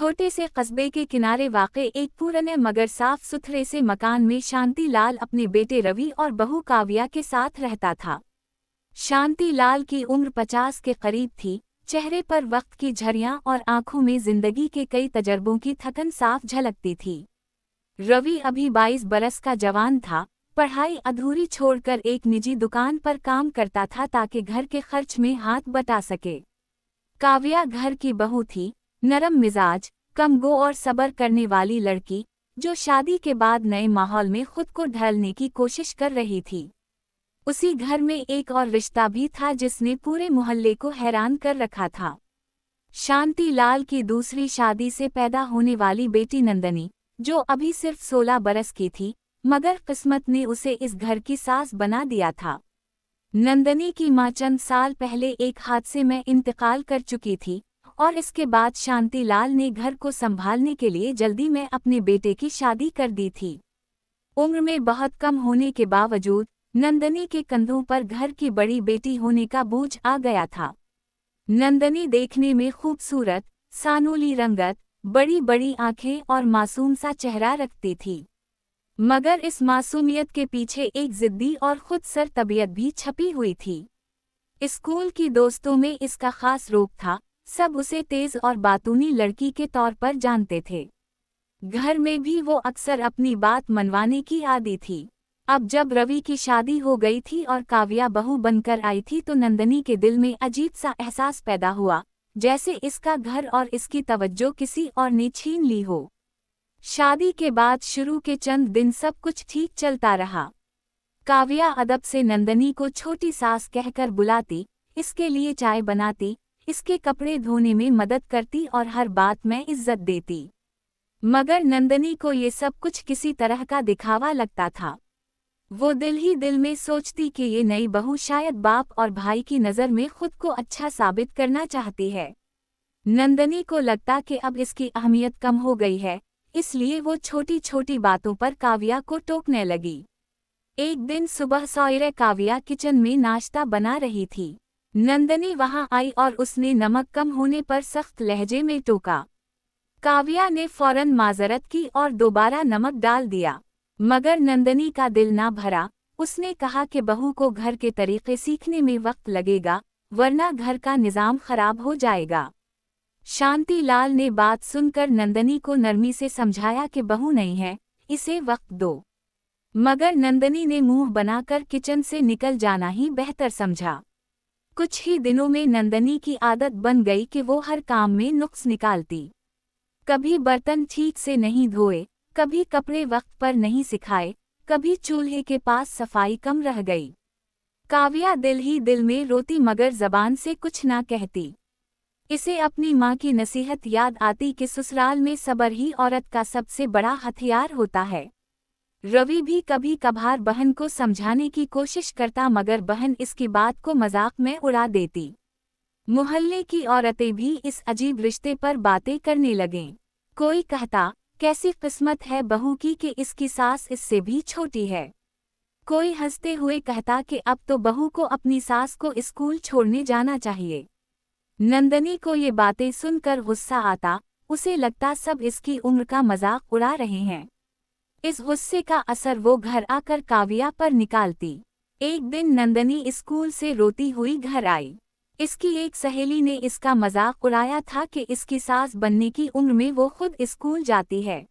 छोटे से कस्बे के किनारे वाक़े एक पुराने मगर साफ सुथरे से मकान में शांति लाल अपने बेटे रवि और बहू काव्या के साथ रहता था। शांति लाल की उम्र 50 के करीब थी, चेहरे पर वक्त की झरियां और आंखों में जिंदगी के कई तजर्बों की थकन साफ झलकती थी। रवि अभी 22 बरस का जवान था, पढ़ाई अधूरी छोड़कर एक निजी दुकान पर काम करता था ताकि घर के खर्च में हाथ बटा सके। काव्या घर की बहू थी, नरम मिजाज, कमगो और सब्र करने वाली लड़की, जो शादी के बाद नए माहौल में खुद को ढालने की कोशिश कर रही थी। उसी घर में एक और रिश्ता भी था जिसने पूरे मोहल्ले को हैरान कर रखा था। शांति लाल की दूसरी शादी से पैदा होने वाली बेटी नंदनी, जो अभी सिर्फ 16 बरस की थी, मगर किस्मत ने उसे इस घर की सास बना दिया था। नंदनी की मां चंद साल पहले एक हादसे में इंतकाल कर चुकी थी और इसके बाद शांति लाल ने घर को संभालने के लिए जल्दी में अपने बेटे की शादी कर दी थी। उम्र में बहुत कम होने के बावजूद नंदनी के कंधों पर घर की बड़ी बेटी होने का बोझ आ गया था। नंदनी देखने में खूबसूरत, सानूली रंगत, बड़ी बड़ी आंखें और मासूम सा चेहरा रखती थी, मगर इस मासूमियत के पीछे एक जिद्दी और खुदसर तबीयत भी छपी हुई थी। स्कूल की दोस्तों में इसका खास रूप था, सब उसे तेज और बातूनी लड़की के तौर पर जानते थे। घर में भी वो अक्सर अपनी बात मनवाने की आदी थी। अब जब रवि की शादी हो गई थी और काव्या बहू बनकर आई थी तो नंदनी के दिल में अजीब सा एहसास पैदा हुआ, जैसे इसका घर और इसकी तवज्जो किसी और ने छीन ली हो। शादी के बाद शुरू के चंद दिन सब कुछ ठीक चलता रहा। काव्या अदब से नंदनी को छोटी सास कहकर बुलाती, इसके लिए चाय बनाती, इसके कपड़े धोने में मदद करती और हर बात में इज्जत देती। मगर नंदनी को ये सब कुछ किसी तरह का दिखावा लगता था। वो दिल ही दिल में सोचती कि ये नई बहू शायद बाप और भाई की नज़र में खुद को अच्छा साबित करना चाहती है। नंदनी को लगता कि अब इसकी अहमियत कम हो गई है, इसलिए वो छोटी छोटी बातों पर काव्या को टोकने लगी। एक दिन सुबह सवेरे काव्या किचन में नाश्ता बना रही थी। नंदनी वहां आई और उसने नमक कम होने पर सख्त लहजे में टोका। काव्या ने फौरन माजरत की और दोबारा नमक डाल दिया, मगर नंदनी का दिल ना भरा। उसने कहा कि बहू को घर के तरीके सीखने में वक्त लगेगा, वरना घर का निज़ाम खराब हो जाएगा। शांति लाल ने बात सुनकर नंदनी को नरमी से समझाया कि बहू नहीं है, इसे वक्त दो। मगर नंदनी ने मुंह बनाकर किचन से निकल जाना ही बेहतर समझा। कुछ ही दिनों में नंदनी की आदत बन गई कि वो हर काम में नुक्स निकालती। कभी बर्तन ठीक से नहीं धोए, कभी कपड़े वक्त पर नहीं सिखाए, कभी चूल्हे के पास सफाई कम रह गई। काव्या दिल ही दिल में रोती मगर जबान से कुछ ना कहती। इसे अपनी माँ की नसीहत याद आती कि ससुराल में सब्र ही औरत का सबसे बड़ा हथियार होता है। रवि भी कभी कभार बहन को समझाने की कोशिश करता मगर बहन इसकी बात को मजाक में उड़ा देती। मोहल्ले की औरतें भी इस अजीब रिश्ते पर बातें करने लगें। कोई कहता, कैसी किस्मत है बहू की कि इसकी सास इससे भी छोटी है। कोई हंसते हुए कहता कि अब तो बहू को अपनी सास को स्कूल छोड़ने जाना चाहिए। नंदनी को ये बातें सुनकर गुस्सा आता, उसे लगता सब इसकी उम्र का मजाक उड़ा रहे हैं। इस गुस्से का असर वो घर आकर काव्या पर निकालती। एक दिन नंदनी स्कूल से रोती हुई घर आई। इसकी एक सहेली ने इसका मजाक उड़ाया था कि इसकी सास बनने की उम्र में वो खुद स्कूल जाती है।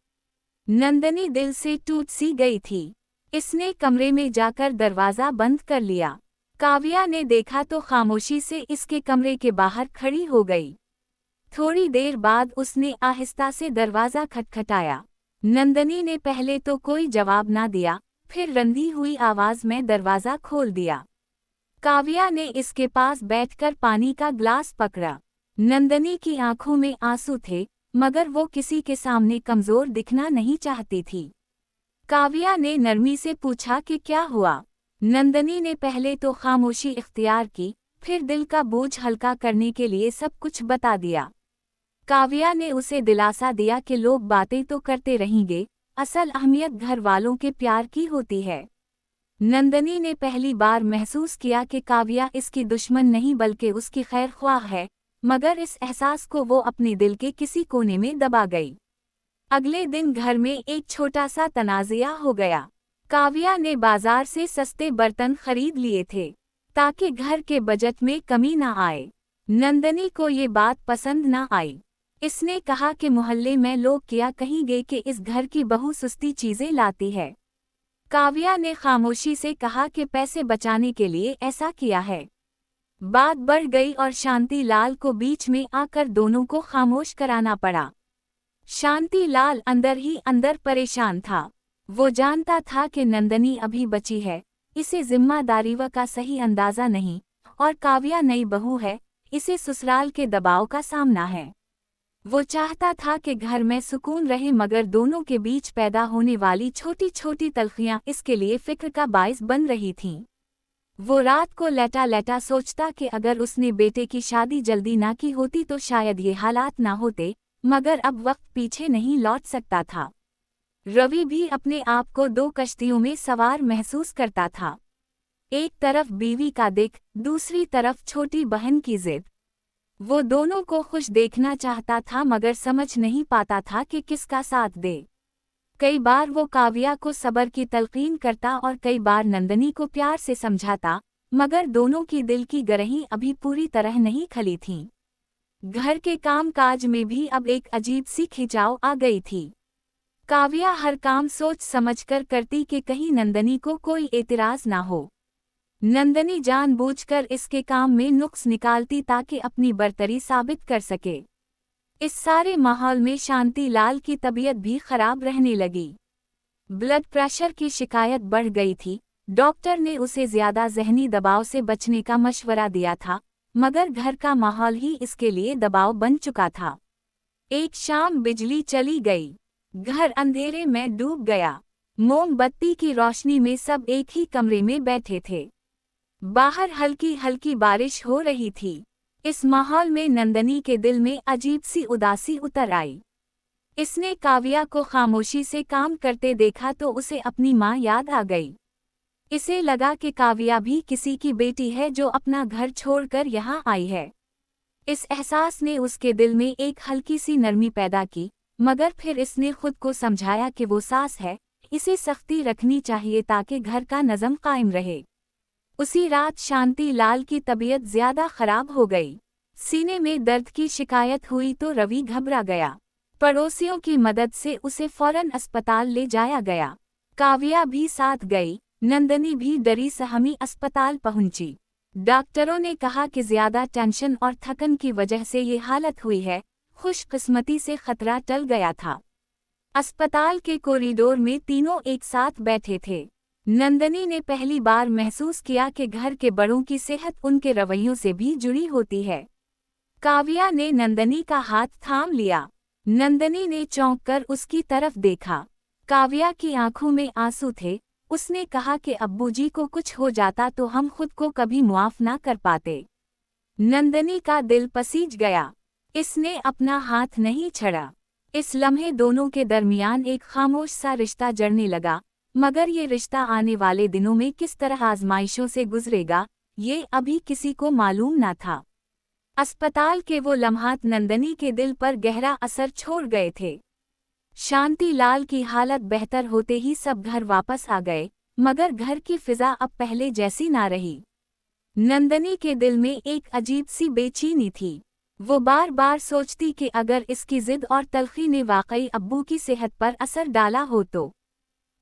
नंदनी दिल से टूट सी गई थी। इसने कमरे में जाकर दरवाज़ा बंद कर लिया। काव्या ने देखा तो खामोशी से इसके कमरे के बाहर खड़ी हो गई। थोड़ी देर बाद उसने आहिस्ता से दरवाज़ा खटखटाया। नंदनी ने पहले तो कोई जवाब ना दिया, फिर रंधी हुई आवाज़ में दरवाज़ा खोल दिया। काव्या ने इसके पास बैठकर पानी का ग्लास पकड़ा। नंदनी की आंखों में आंसू थे, मगर वो किसी के सामने कमज़ोर दिखना नहीं चाहती थी। काव्या ने नरमी से पूछा कि क्या हुआ। नंदनी ने पहले तो खामोशी इख्तियार की, फिर दिल का बोझ हल्का करने के लिए सब कुछ बता दिया। काव्या ने उसे दिलासा दिया कि लोग बातें तो करते रहेंगे, असल अहमियत घर वालों के प्यार की होती है। नंदनी ने पहली बार महसूस किया कि काव्या इसकी दुश्मन नहीं बल्कि उसकी खैर ख्वाह है, मगर इस एहसास को वो अपने दिल के किसी कोने में दबा गई। अगले दिन घर में एक छोटा सा तनाज़ा हो गया। काव्या ने बाजार से सस्ते बर्तन खरीद लिए थे ताकि घर के बजट में कमी न आए। नंदनी को ये बात पसंद न आई। इसने कहा कि मोहल्ले में लोग क्या कहेंगे कि इस घर की बहू सस्ती चीजें लाती है। काव्या ने खामोशी से कहा कि पैसे बचाने के लिए ऐसा किया है। बात बढ़ गई और शांति लाल को बीच में आकर दोनों को खामोश कराना पड़ा। शांति लाल अंदर ही अंदर परेशान था। वो जानता था कि नंदनी अभी बची है, इसे जिम्मेदारी का सही अंदाजा नहीं, और काव्या नई बहू है, इसे ससुराल के दबाव का सामना है। वो चाहता था कि घर में सुकून रहे, मगर दोनों के बीच पैदा होने वाली छोटी छोटी तल्खियां इसके लिए फिक्र का बायस बन रही थीं। वो रात को लेटा लेटा सोचता कि अगर उसने बेटे की शादी जल्दी ना की होती तो शायद ये हालात ना होते, मगर अब वक्त पीछे नहीं लौट सकता था। रवि भी अपने आप को दो कश्तियों में सवार महसूस करता था। एक तरफ बीवी का दिख, दूसरी तरफ छोटी बहन की जिद। वो दोनों को खुश देखना चाहता था, मगर समझ नहीं पाता था कि किसका साथ दे। कई बार वो काव्या को सब्र की तलकीन करता और कई बार नंदनी को प्यार से समझाता, मगर दोनों की दिल की गरही अभी पूरी तरह नहीं खली थी। घर के काम काज में भी अब एक अजीब सी खिंचाव आ गई थी। काव्या हर काम सोच समझकर करती कि कहीं नंदनी को कोई एतराज ना हो। नंदनी जानबूझकर इसके काम में नुक्स निकालती ताकि अपनी बरतरी साबित कर सके। इस सारे माहौल में शांति लाल की तबीयत भी खराब रहने लगी। ब्लड प्रेशर की शिकायत बढ़ गई थी। डॉक्टर ने उसे ज्यादा जहनी दबाव से बचने का मशवरा दिया था, मगर घर का माहौल ही इसके लिए दबाव बन चुका था। एक शाम बिजली चली गई। घर अंधेरे में डूब गया। मोमबत्ती की रोशनी में सब एक ही कमरे में बैठे थे। बाहर हल्की हल्की बारिश हो रही थी। इस माहौल में नंदनी के दिल में अजीब सी उदासी उतर आई। इसने काव्या को खामोशी से काम करते देखा तो उसे अपनी माँ याद आ गई। इसे लगा कि काव्या भी किसी की बेटी है जो अपना घर छोड़कर यहाँ आई है। इस एहसास ने उसके दिल में एक हल्की सी नरमी पैदा की, मगर फिर इसने खुद को समझाया कि वो सास है, इसे सख्ती रखनी चाहिए ताकि घर का नज़म कायम रहे। उसी रात शांति लाल की तबीयत ज्यादा खराब हो गई। सीने में दर्द की शिकायत हुई तो रवि घबरा गया। पड़ोसियों की मदद से उसे फौरन अस्पताल ले जाया गया। काव्या भी साथ गई। नंदनी भी डरी सहमी अस्पताल पहुंची। डॉक्टरों ने कहा कि ज्यादा टेंशन और थकन की वजह से ये हालत हुई है। खुशकिस्मती से खतरा टल गया था। अस्पताल के कॉरिडोर में तीनों एक साथ बैठे थे। नंदनी ने पहली बार महसूस किया कि घर के बड़ों की सेहत उनके रवैयों से भी जुड़ी होती है। काव्या ने नंदनी का हाथ थाम लिया। नंदनी ने चौंक कर उसकी तरफ देखा। काव्या की आंखों में आंसू थे। उसने कहा कि अब्बूजी को कुछ हो जाता तो हम खुद को कभी मुआफ ना कर पाते। नंदनी का दिल पसीज गया। इसने अपना हाथ नहीं छड़ा। इस लम्हे दोनों के दरमियान एक खामोश सा रिश्ता जड़ने लगा, मगर ये रिश्ता आने वाले दिनों में किस तरह आजमाइशों से गुजरेगा, ये अभी किसी को मालूम न था। अस्पताल के वो लम्हात नंदनी के दिल पर गहरा असर छोड़ गए थे। शांति लाल की हालत बेहतर होते ही सब घर वापस आ गए, मगर घर की फिजा अब पहले जैसी ना रही। नंदनी के दिल में एक अजीब सी बेचैनी थी। वो बार बार सोचती कि अगर इसकी जिद और तल्खी ने वाकई अब्बू की सेहत पर असर डाला हो तो।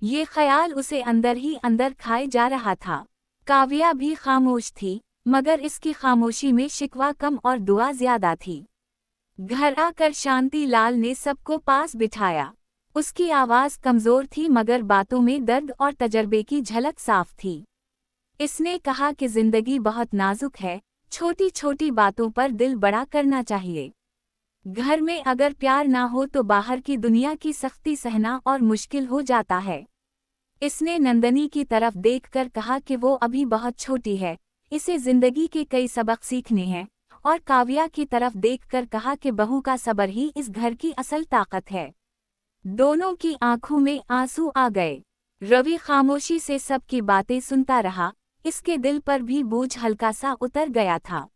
ये ख्याल उसे अंदर ही अंदर खाए जा रहा था। काव्या भी खामोश थी, मगर इसकी खामोशी में शिकवा कम और दुआ ज्यादा थी। घर आकर शांति लाल ने सबको पास बिठाया। उसकी आवाज़ कमज़ोर थी, मगर बातों में दर्द और तजर्बे की झलक साफ थी। इसने कहा कि जिंदगी बहुत नाजुक है, छोटी छोटी बातों पर दिल बड़ा करना चाहिए। घर में अगर प्यार ना हो तो बाहर की दुनिया की सख्ती सहना और मुश्किल हो जाता है। इसने नंदनी की तरफ देखकर कहा कि वो अभी बहुत छोटी है, इसे जिंदगी के कई सबक सीखने हैं, और काव्या की तरफ देखकर कहा कि बहू का सब्र ही इस घर की असल ताकत है। दोनों की आंखों में आंसू आ गए। रवि खामोशी से सबकी बातें सुनता रहा। इसके दिल पर भी बोझ हल्का सा उतर गया था।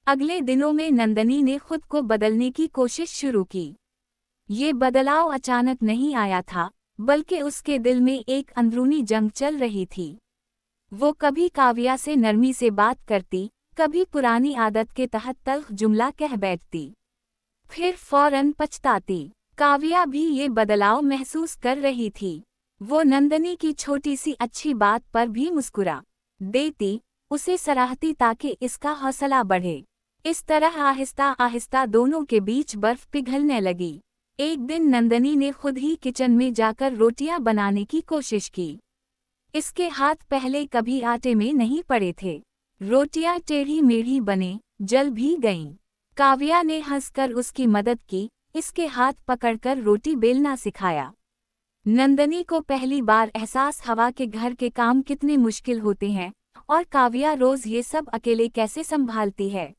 अगले दिनों में नंदनी ने खुद को बदलने की कोशिश शुरू की। ये बदलाव अचानक नहीं आया था, बल्कि उसके दिल में एक अंदरूनी जंग चल रही थी। वो कभी काव्या से नरमी से बात करती, कभी पुरानी आदत के तहत तल्ख जुमला कह बैठती, फिर फौरन पछताती। काव्या भी ये बदलाव महसूस कर रही थी। वो नंदनी की छोटी सी अच्छी बात पर भी मुस्कुरा देती, उसे सराहती ताकि इसका हौसला बढ़े। इस तरह आहिस्ता आहिस्ता दोनों के बीच बर्फ पिघलने लगी। एक दिन नंदनी ने खुद ही किचन में जाकर रोटियां बनाने की कोशिश की। इसके हाथ पहले कभी आटे में नहीं पड़े थे। रोटियां टेढ़ी मेढ़ी बने, जल भी गईं। काव्या ने हंसकर उसकी मदद की, इसके हाथ पकड़कर रोटी बेलना सिखाया। नंदनी को पहली बार एहसास हुआ कि घर के काम कितने मुश्किल होते हैं और काव्या रोज ये सब अकेले कैसे संभालती है।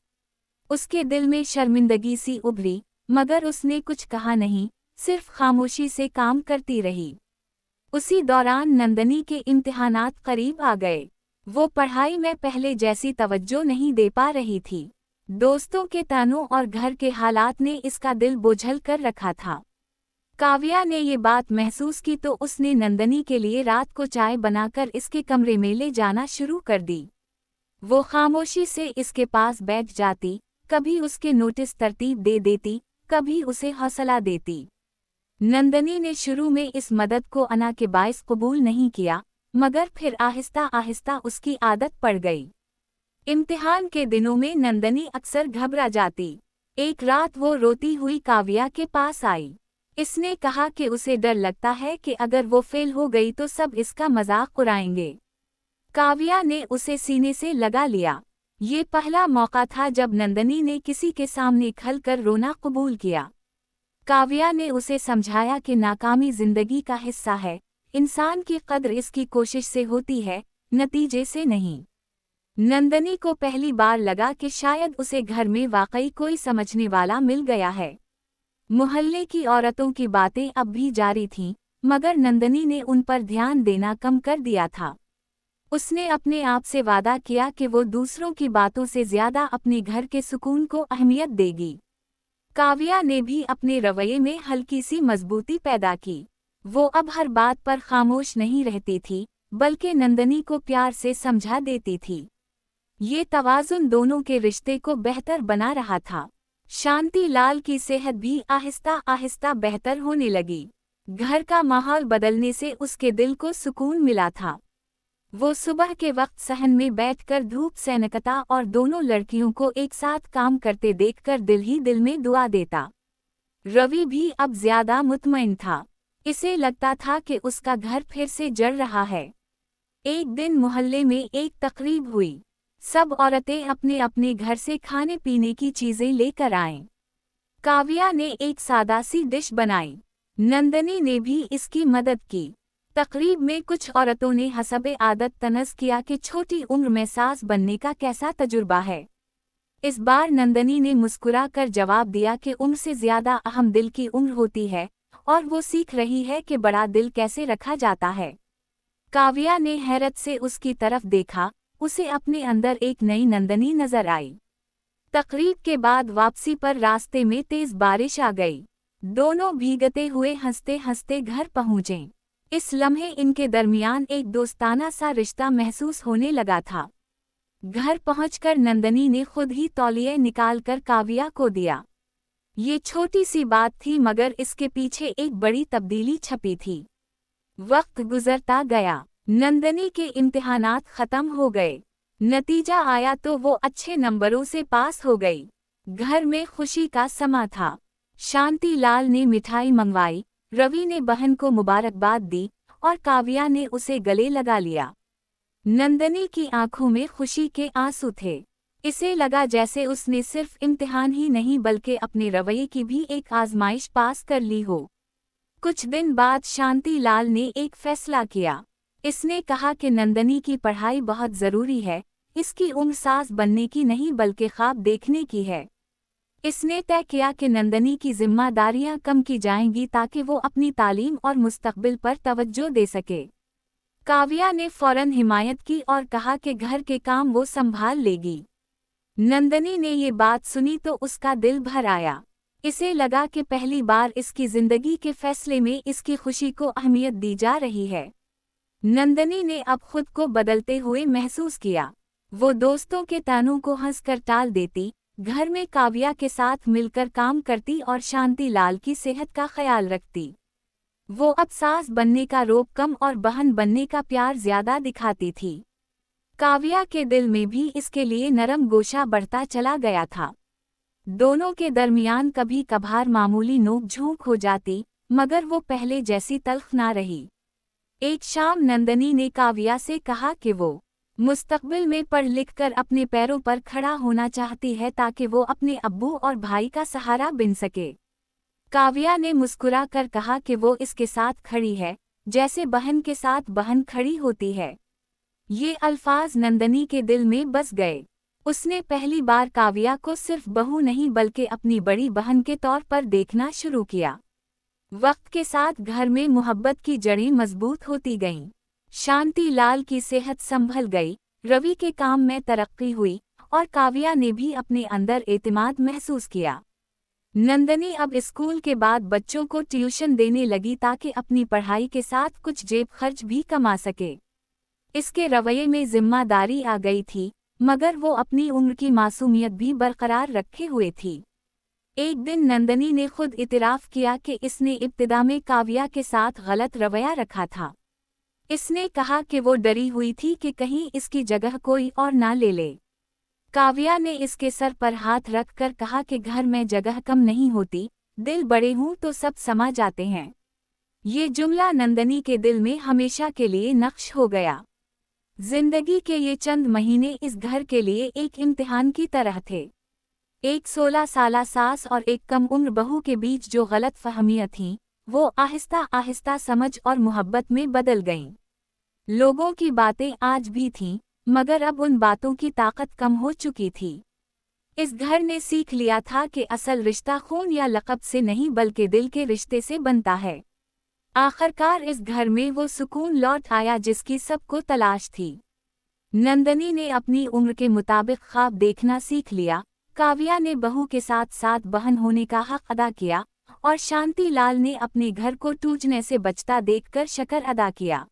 उसके दिल में शर्मिंदगी सी उभरी, मगर उसने कुछ कहा नहीं, सिर्फ खामोशी से काम करती रही। उसी दौरान नंदनी के इम्तिहानात करीब आ गए। वो पढ़ाई में पहले जैसी तवज्जो नहीं दे पा रही थी। दोस्तों के तानों और घर के हालात ने इसका दिल बोझल कर रखा था। काव्या ने ये बात महसूस की तो उसने नंदनी के लिए रात को चाय बनाकर इसके कमरे में ले जाना शुरू कर दी। वो खामोशी से इसके पास बैठ जाती, कभी उसके नोटिस तरतीब दे देती, कभी उसे हौसला देती। नंदनी ने शुरू में इस मदद को अना के बायस कबूल नहीं किया, मगर फिर आहिस्ता आहिस्ता उसकी आदत पड़ गई। इम्तिहान के दिनों में नंदनी अक्सर घबरा जाती। एक रात वो रोती हुई काव्या के पास आई। इसने कहा कि उसे डर लगता है कि अगर वो फेल हो गई तो सब इसका मजाक उड़ाएंगे। काव्या ने उसे सीने से लगा लिया। ये पहला मौका था जब नंदनी ने किसी के सामने खलकर रोना कबूल किया। काव्या ने उसे समझाया कि नाकामी जिंदगी का हिस्सा है, इंसान की कद्र इसकी कोशिश से होती है, नतीजे से नहीं। नंदनी को पहली बार लगा कि शायद उसे घर में वाकई कोई समझने वाला मिल गया है। मोहल्ले की औरतों की बातें अब भी जारी थीं, मगर नंदनी ने उन पर ध्यान देना कम कर दिया था। उसने अपने आप से वादा किया कि वो दूसरों की बातों से ज्यादा अपने घर के सुकून को अहमियत देगी। काव्या ने भी अपने रवैये में हल्की सी मजबूती पैदा की। वो अब हर बात पर खामोश नहीं रहती थी, बल्कि नंदनी को प्यार से समझा देती थी। ये तवाज़ुन दोनों के रिश्ते को बेहतर बना रहा था। शांति लाल की सेहत भी आहिस्ता आहिस्ता बेहतर होने लगी। घर का माहौल बदलने से उसके दिल को सुकून मिला था। वो सुबह के वक्त सहन में बैठकर धूप सैनकता और दोनों लड़कियों को एक साथ काम करते देखकर दिल ही दिल में दुआ देता। रवि भी अब ज्यादा मुतमईन था। इसे लगता था कि उसका घर फिर से जड़ रहा है। एक दिन मोहल्ले में एक तकरीब हुई। सब औरतें अपने अपने घर से खाने पीने की चीजें लेकर आईं। काव्या ने एक सादा सी डिश बनाई। नंदनी ने भी इसकी मदद की। तकरीब में कुछ औरतों ने हसबे आदत तनज़ किया कि छोटी उम्र में सास बनने का कैसा तजुर्बा है। इस बार नंदनी ने मुस्कुरा कर जवाब दिया कि उम्र से ज्यादा अहम दिल की उम्र होती है और वो सीख रही है कि बड़ा दिल कैसे रखा जाता है। काव्या ने हैरत से उसकी तरफ देखा, उसे अपने अंदर एक नई नंदनी नजर आई। तकरीब के बाद वापसी पर रास्ते में तेज बारिश आ गई। दोनों भीगते हुए हंसते हंसते घर पहुँचे। इस लम्हे इनके दरमियान एक दोस्ताना सा रिश्ता महसूस होने लगा था। घर पहुंचकर नंदनी ने खुद ही तौलिया निकालकर काव्या को दिया। ये छोटी सी बात थी, मगर इसके पीछे एक बड़ी तब्दीली छपी थी। वक्त गुजरता गया, नंदनी के इम्तिहानात खत्म हो गए। नतीजा आया तो वो अच्छे नंबरों से पास हो गई। घर में खुशी का समा था। शांति लाल ने मिठाई मंगवाई, रवि ने बहन को मुबारकबाद दी और काव्या ने उसे गले लगा लिया। नंदनी की आंखों में खुशी के आंसू थे। इसे लगा जैसे उसने सिर्फ इम्तिहान ही नहीं बल्कि अपने रवैये की भी एक आजमाइश पास कर ली हो। कुछ दिन बाद शांति लाल ने एक फैसला किया। इसने कहा कि नंदनी की पढ़ाई बहुत ज़रूरी है, इसकी उम्र सास बनने की नहीं बल्कि ख्वाब देखने की है। इसने तय किया कि नंदनी की जिम्मेदारियां कम की जाएंगी ताकि वो अपनी तालीम और मुस्तकबिल पर तवज्जो दे सके। काव्या ने फौरन हिमायत की और कहा कि घर के काम वो संभाल लेगी। नंदनी ने ये बात सुनी तो उसका दिल भर आया। इसे लगा कि पहली बार इसकी जिंदगी के फैसले में इसकी खुशी को अहमियत दी जा रही है। नंदनी ने अब खुद को बदलते हुए महसूस किया। वो दोस्तों के तानों को हंसकर टाल देती, घर में काव्या के साथ मिलकर काम करती और शांति लाल की सेहत का ख्याल रखती। वो अब सास बनने का रोब कम और बहन बनने का प्यार ज्यादा दिखाती थी। काव्या के दिल में भी इसके लिए नरम गोशा बढ़ता चला गया था। दोनों के दरमियान कभी कभार मामूली नोक-झोंक हो जाती, मगर वो पहले जैसी तल्ख ना रही। एक शाम नंदनी ने काव्या से कहा कि वो मुस्तकबिल में पढ़ लिख कर अपने पैरों पर खड़ा होना चाहती है ताकि वो अपने अब्बू और भाई का सहारा बन सके। काव्या ने मुस्कुरा कर कहा कि वो इसके साथ खड़ी है, जैसे बहन के साथ बहन खड़ी होती है। ये अल्फाज नंदनी के दिल में बस गए। उसने पहली बार काव्या को सिर्फ बहू नहीं बल्कि अपनी बड़ी बहन के तौर पर देखना शुरू किया। वक्त के साथ घर में मोहब्बत की जड़ें मजबूत होती गईं। शांति लाल की सेहत संभल गई, रवि के काम में तरक्की हुई और काव्या ने भी अपने अंदर एतमाद महसूस किया। नंदनी अब स्कूल के बाद बच्चों को ट्यूशन देने लगी ताकि अपनी पढ़ाई के साथ कुछ जेब खर्च भी कमा सके। इसके रवैये में जिम्मेदारी आ गई थी, मगर वो अपनी उम्र की मासूमियत भी बरकरार रखे हुए थी। एक दिन नंदनी ने खुद इतराफ़ किया कि इसने इब्तिदा में काव्या के साथ गलत रवैया रखा था। इसने कहा कि वो डरी हुई थी कि कहीं इसकी जगह कोई और ना ले ले। काव्या ने इसके सर पर हाथ रख कर कहा कि घर में जगह कम नहीं होती, दिल बड़े हों तो सब समा जाते हैं। ये जुमला नंदनी के दिल में हमेशा के लिए नक्श हो गया। जिंदगी के ये चंद महीने इस घर के लिए एक इम्तिहान की तरह थे। एक 16 साला सास और एक कम उम्र बहू के बीच जो गलत फहमियां थीं, वो आहिस्ता आहिस्ता समझ और मोहब्बत में बदल गईं। लोगों की बातें आज भी थीं, मगर अब उन बातों की ताकत कम हो चुकी थी। इस घर ने सीख लिया था कि असल रिश्ता खून या लक़ब से नहीं बल्कि दिल के रिश्ते से बनता है। आखिरकार इस घर में वो सुकून लौट आया जिसकी सबको तलाश थी। नंदनी ने अपनी उम्र के मुताबिक ख्वाब देखना सीख लिया, काव्या ने बहू के साथ साथ बहन होने का हक अदा किया और शांति लाल ने अपने घर को टूटने से बचता देखकर शक्र अदा किया।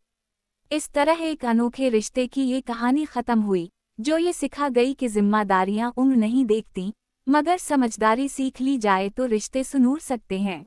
इस तरह एक अनोखे रिश्ते की ये कहानी ख़त्म हुई, जो ये सिखा गई कि जिम्मेदारियां उम्र नहीं देखती, मगर समझदारी सीख ली जाए तो रिश्ते सुनूर सकते हैं।